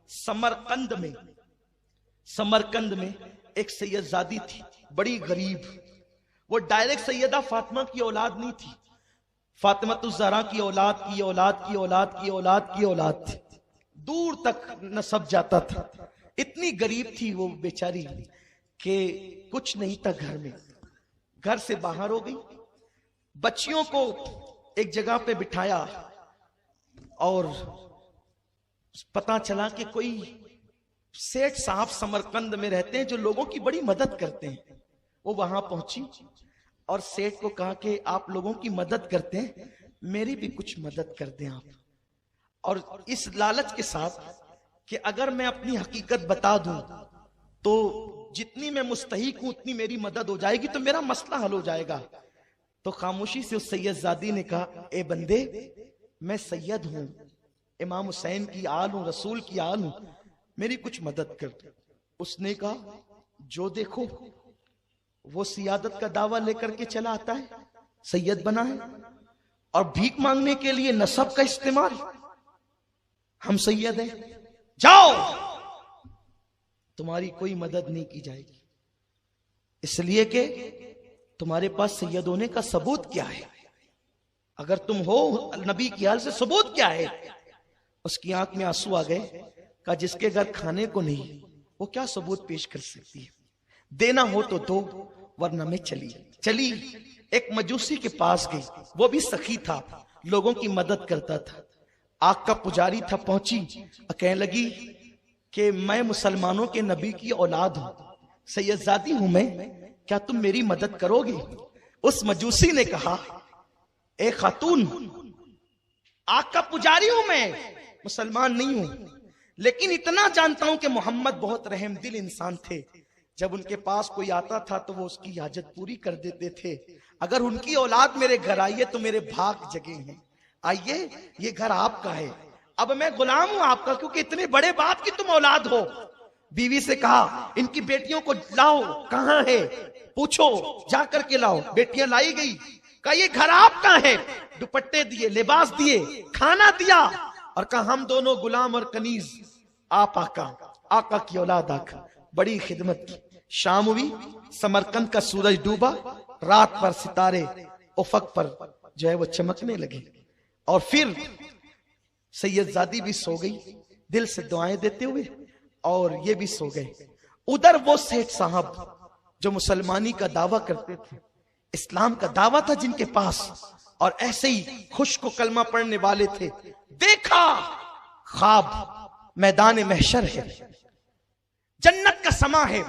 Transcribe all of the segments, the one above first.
समरकंद में एक सैयदजादी थी, बड़ी गरीब। वो डायरेक्ट सैयदा फातिमा की औलाद नहीं थी, फातिमातुज़ ज़हरा की औलाद की औलाद की औलाद की औलाद की औलाद थी, दूर तक नसब जाता था। इतनी गरीब थी वो बेचारी कि कुछ नहीं था घर में, घर से बाहर हो गई। बच्चियों को एक जगह पे बिठाया और पता चला कि कोई सेठ साहब समरकंद में रहते हैं जो लोगों की बड़ी मदद करते हैं। वो वहां पहुंची और सेठ को कहा कि आप लोगों की मदद करते हैं, मेरी भी कुछ मदद कर दें आप। और इस लालच के साथ कि अगर मैं अपनी हकीकत बता दूं तो जितनी मैं मुस्तहिक हूं उतनी मेरी मदद हो जाएगी, तो मेरा मसला हल हो जाएगा। तो खामोशी से उस सैयदजादी ने कहा, ए बंदे, मैं सैयद हूं, इमाम हुसैन की आल हूं, रसूल की आल हूं, मेरी कुछ मदद कर दो। उसने कहा, जो देखो वो सियादत का दावा लेकर के चला आता है, सैयद बना है, और भीख मांगने के लिए नसब का इस्तेमाल। हम सैयद हैं, जाओ, तुम्हारी कोई मदद नहीं की जाएगी, इसलिए कि तुम्हारे पास सैयद होने का सबूत क्या है? अगर तुम हो नबी की हाल से, सबूत क्या है? उसकी आंख में आंसू आ गए। कहा, जिसके घर खाने को नहीं वो क्या सबूत पेश कर सकती है? देना हो तो दो, वरना मैं चली एक मजूसी के पास गई। वो भी सखी था, लोगों की मदद करता था, आग का पुजारी था। पहुंची, कहने लगी कि मैं मुसलमानों के नबी की औलाद हूं, सैयदजादी हूं मैं, क्या तुम मेरी मदद करोगे? उस मजूसी ने कहा, ए खातून, आग का पुजारी हूं मैं, मुसलमान नहीं हूं, लेकिन इतना जानता हूं कि मोहम्मद बहुत रहमदिल इंसान थे। जब उनके पास कोई आता था तो वो उसकी हाजत पूरी कर देते थे। अगर उनकी औलाद मेरे घर आई है तो मेरे भाग जगे हैं। आइए, ये घर आपका है, अब मैं गुलाम हूं आपका, क्योंकि इतने बड़े बाप की तुम औलाद हो। बीवी से कहा, इनकी बेटियों को लाओ, कहां है पूछो, जा करके लाओ। बेटियां लाई गई। कहा, ये घर आपका है। दुपट्टे दिए, लिबास दिए, खाना दिया, और कहा, हम दोनों गुलाम और कनीज, आप आका की औलाद आका। बड़ी खिदमत की। शाम हुई, समरकंद का सूरज डूबा, रात पर सितारे उफक पर जो है वो चमकने लगे। और फिर सैयदजादी भी सो गई, दिल से दुआएं देते हुए, और ये भी सो गए। उधर वो सेठ साहब जो मुसलमानी का दावा करते थे, इस्लाम का दावा था जिनके पास, और ऐसे ही खुश को कलमा पढ़ने वाले थे, देखा ख्वाब मैदान महशर है, जन्नत का समा है,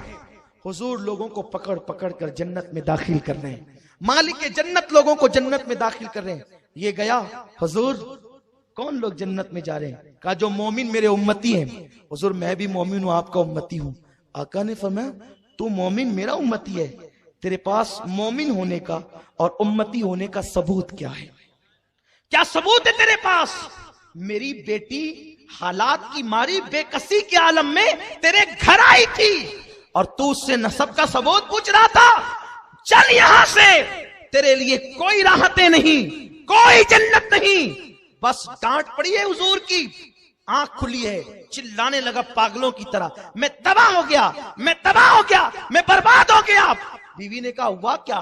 हुजूर लोगों को पकड़ पकड़ कर जन्नत में दाखिल कर रहे हैं, मालिक जन्नत लोगों को जन्नत में दाखिल कर रहे हैं। ये गया, हुजूर कौन लोग जन्नत में जा रहे हैं? कहा, जो मोमिन मेरे उम्मती हैं। हुजूर मैं भी मोमिन हूं, आपका उम्मती हूं। आका ने फरमाया, तू मोमिन मेरा उम्मती है, तेरे पास मोमिन होने का और उम्मती होने का सबूत क्या है? क्या सबूत है तेरे पास? मेरी बेटी हालात की मारी बेकसी के आलम में तेरे घर आई थी और तू उससे नसब का सबूत पूछ रहा था। चल यहां से, तेरे लिए कोई राहतें नहीं, कोई जन्नत नहीं। बस डांट पड़ी है हुजूर की, आंख खुली है, चिल्लाने लगा पागलों की तरह, मैं तबाह हो गया, मैं तबाह हो गया, मैं बर्बाद हो गया। बीवी ने कहा, हुआ क्या?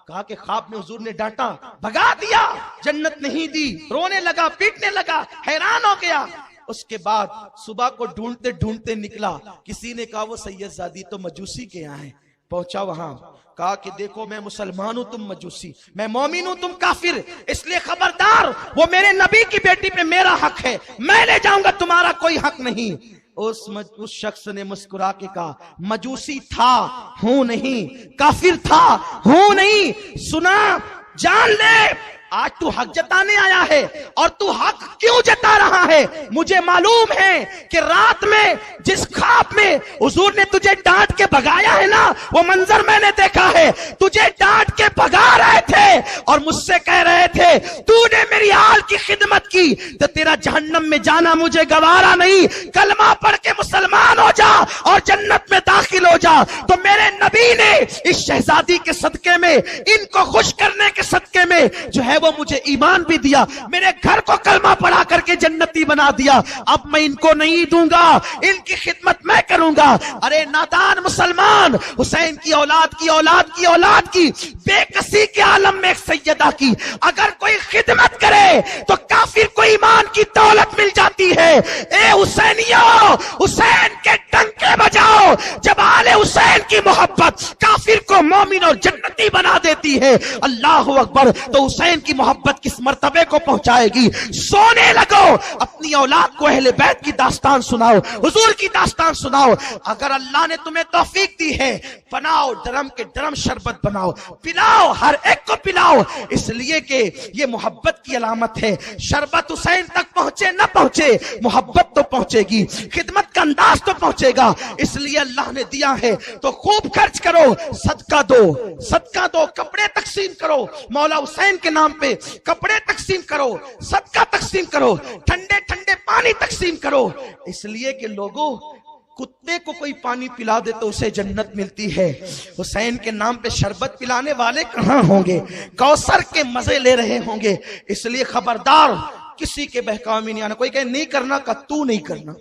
कहा कि ख्वाब में हुजूर ने डांटा, भगा दिया, जन्नत नहीं दी। रोने लगा, पीटने लगा, हैरान हो गया। उसके बाद सुबह को ढूंढते ढूंढते निकला, किसी ने कहा वो सैयदजादी तो मजूसी के यहाँ है। पहुंचा वहां, कहा कि देखो मैं मुसलमान हूं, तुम मजूसी, मैं मोमिन हूं, तुम काफिर, इसलिए खबरदार, वो मेरे नबी की बेटी पे मेरा हक है, मैं ले जाऊंगा, तुम्हारा कोई हक नहीं। उस शख्स ने मुस्कुरा के कहा, मजूसी था, हूं नहीं, काफिर था, हूं नहीं, सुना, जान ले, आज तू हक जताने आया है, और तू हक क्यों जता रहा है? मुझे मालूम है कि रात में जिस ख्वाब में हुजूर ने तुझे डांट के भगाया है ना, वो मंजर मैंने देखा है। तुझे डांट के भगा रहे थे और मुझसे कह रहे थे, तूने मेरी आल की खिदमत की तो तेरा जहन्नम में जाना मुझे गवारा नहीं, कलमा पढ़ के मुसलमान हो जा और जन्नत में दाखिल हो जा। दिया। तो मेरे नबी ने इस शहजादी के सदके में, इनको खुश करने के सदके में जो है वो मुझे ईमान भी दिया, मेरे घर को कलमा पढ़ा करके जन्नती बना दिया। अब मैं इनको नहीं दूंगा, इनकी खिदमत मैं करूंगा। अरे नादान मुसलमान, हुसैन की औलाद की औलाद की औलाद की बेकसी के आलम में एक सैयदा की अगर कोई खिदमत करे तो काफिर को ईमान की दौलत मिल जाती है। ए हुसैनियों, हुसैन के डंके बजाओ। जब आले हुसैन की मोहब्बत काफिर को मोमिन और जन्नती बना देती है, अल्लाह अकबर, तो हुसैन की मोहब्बत किस मर्तबे को पहुंचाएगी। सोने लगो, अपनी औलाद को अहले बैत की दास्तान सुनाओ, हुजूर की दास्तान सुनाओ। अगर अल्लाह ने तुम्हें तौफीक दी है, बनाओ, ड्रम के ड्रम शरबत बनाओ, पिलाओ, हर एक को पिलाओ, इसलिए कि ये मोहब्बत की अलामत है। शरबत हुसैन तक पहुंचे न पहुंचे, मोहब्बत तो पहुंचेगी, खिदमत का अंदाज तो पहुंचेगा। इसलिए अल्लाह ने दिया है तो खूब खर्च करो, सदका दो, सदका दो, कपड़े तकसीम करो, मौला हुसैन के नाम पे कपड़े तकसीम करो, सदका तकसीम करो, ठंडे ठंडे पानी तकसीम करो। इसलिए कि लोगों, कुत्ते को कोई पानी पिला दे तो उसे जन्नत मिलती है, हुसैन के नाम पे शरबत पिलाने वाले कहां होंगे, कौसर के मजे ले रहे होंगे। इसलिए खबरदार, किसी के बहकावे में नहीं आना। कोई कहे नहीं करना, का तू नहीं करना,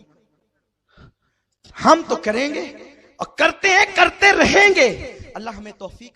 हम तो करेंगे और करते हैं, करते रहेंगे। अल्लाह हमें तौफीक